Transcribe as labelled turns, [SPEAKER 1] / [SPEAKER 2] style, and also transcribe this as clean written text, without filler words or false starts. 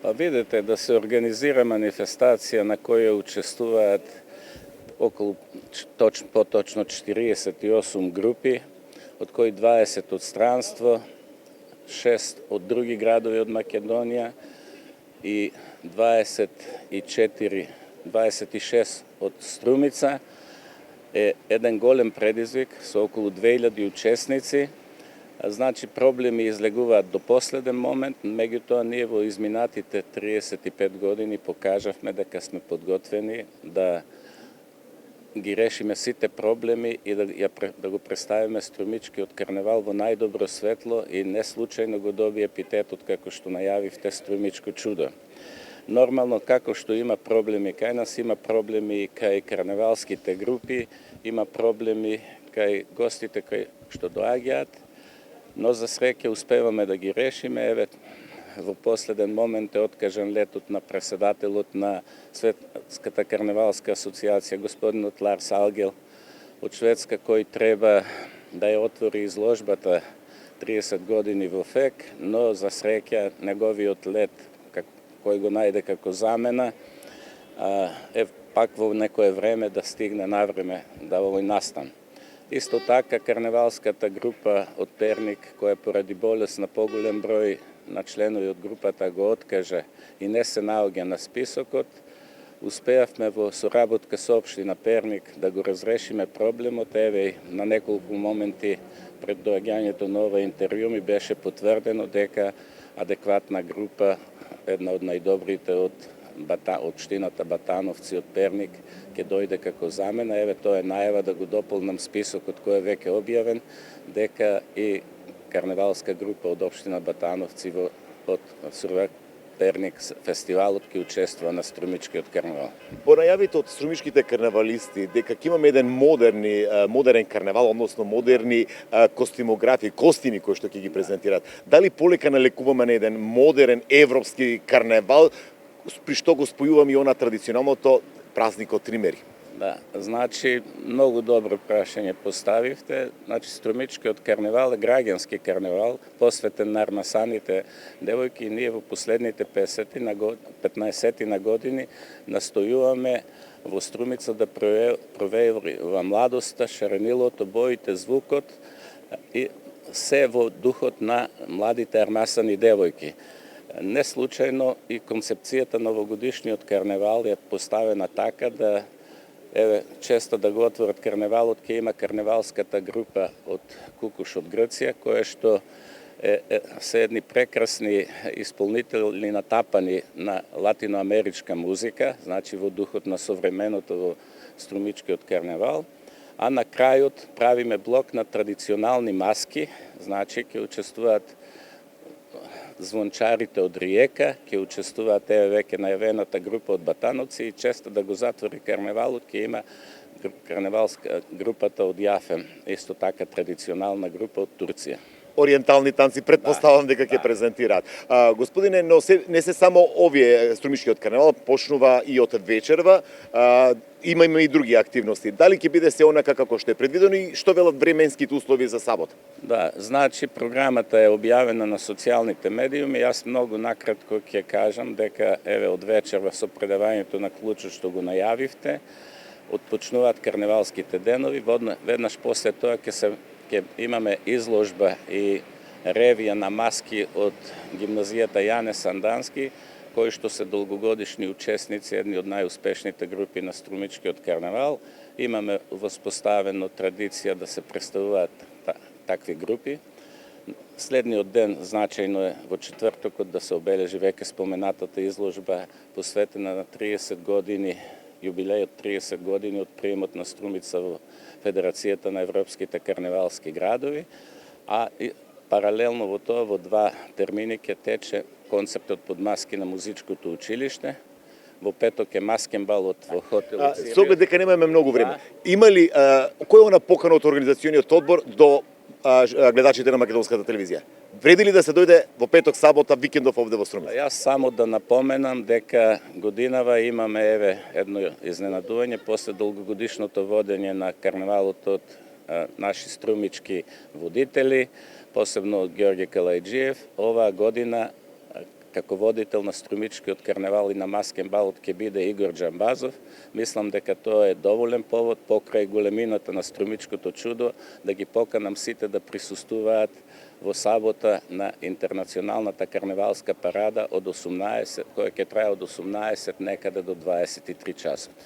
[SPEAKER 1] Pa vidite da se organizira manifestacija na kojoj učestvuju potočno 48 grupi, od kojih 20 od stranstvo, 6 od drugih gradovi od Makedonija i 26 od Strumica. Jedan golem predizvik su okolo 2000 učesnici. Значи проблеми излегуваат до последен момент, меѓутоа ние во изминатите 35 години покажавме дека сме подготвени да ги решиме сите проблеми и да го представиме Струмичкиот карневал во најдобро светло и не случајно го доби епитетот како што најавивте Струмичко чудо. Нормално како што има проблеми кај нас, има проблеми и кај карневалските групи, има проблеми кај гостите кои што доаѓаат, но за среќа успеваме да ги решиме. Еве, во последен момент е откажан летот на председателот на Светската карневалска асоциација, господинот Ларс Алгел од Шведска, кој треба да ја отвори изложбата 30 години во ФЕК, но за среќа неговиот лет, кој го најде како замена, е пак во некое време да стигне навреме да овој настан. Исто така, карневалската група од Перник, која поради болест на поголем број на членови од групата го откаже и не се наоѓа на списокот, успеавме во соработка со општина Перник да го разрешиме проблемот. Еве, на неколку моменти пред доаѓањето на ова интервју ми беше потврдено дека адекватна група, една од најдобрите од општината Батановци од Перник, ќе дојде како замена. Еве, тоа е најава да го дополнам списокот кој е веќе објавен, дека и карневалска група од општина Батановци од Сурвак Перник фестивалот ќе учествува на Струмичкиот карневал.
[SPEAKER 2] По најавите од струмичките карневалисти дека ќе имаме еден модерен карневал, односно модерни костими кои што ќе ги презентираат. Дали полека налекуваме на еден модерен европски карневал, при што го спојуваме и она традиционалното празникот Тримери?
[SPEAKER 1] Да, значи, многу добро прашање поставивте. Значи, Струмичкиот карневал е граѓански карневал, посветен на армасаните девојки, и ние во последните 15 на години настојуваме во Струмица да провејува младоста, шаренилото, боите, звукот и се во духот на младите армасани девојки. Не случајно и концепцијата на овогодишниот карневал е поставена така да често да го отворат карневалот, ќе има карневалската група од Кукуш од Грција, која што се едни прекрасни исполнители натапани на латиноамеричка музика, значи во духот на современото во Струмичкиот карневал, а на крајот правиме блок на традиционални маски, значи ќе учествуваат звончарите од Риека, ќе учествуваат веќе најавената група од Батановци и често да го затвори карневалот ќе има карневалска групата од Јафем, исто така традиционална група од Турција.
[SPEAKER 2] Ориентални танци, предпоставам дека ќе презентираат. Господине, но не се само овие Струмичкиот карневал, почнува и од вечерва, имаме и други активности. Дали ќе биде се онака како што е предвидено и што велат временските услови за сабота?
[SPEAKER 1] Да, значи програмата е објавена на социјалните медиуми. Јас многу накратко ќе кажам дека еве од вечерва со предавањето на клучот што го најавивте, отпочнуваат карневалските денови. Веднаш после тоа ќе имаме изложба и ревија на маски од гимназијата Јане Сандански, кои што се долгогодишни учесници, едни од најуспешните групи на Струмичкиот карневал. Имаме воспоставено традиција да се представуваат такви групи. Следниот ден значајно е во четвртокот да се обележи веќе споменатата изложба посветена на 30 години, јубилејот 30 години од приемот на Струмица во Федерацијата на европските карневалски градови, а паралелно во тоа во два термини ќе тече концептот под маски на музичкото училиште. Во петок е маскен балот во хотелот Сириус.
[SPEAKER 2] Со оглед дека немаме многу време. Има ли кој е она покана од организациониот одбор до гледачите на македонската телевизија? Вреди ли да се дојде во петок, сабота, викендов овде во Струмица?
[SPEAKER 1] Јас само да напоменам дека годинава имаме едно изненадување после долгогодишното водење на карневалот од наши струмички водители, посебно од Ѓорѓе Калајџиев. Оваа година како водител на Струмичкиот карневал и на маскен балот ќе биде Игор Џамбазов. Мислам дека тоа е доволен повод покрај големината на Струмичкото чудо да ги поканам сите да присуствуваат во сабота на интернационалната карневалска парада од 18, која ќе трае од 18 некаде до 23 часа.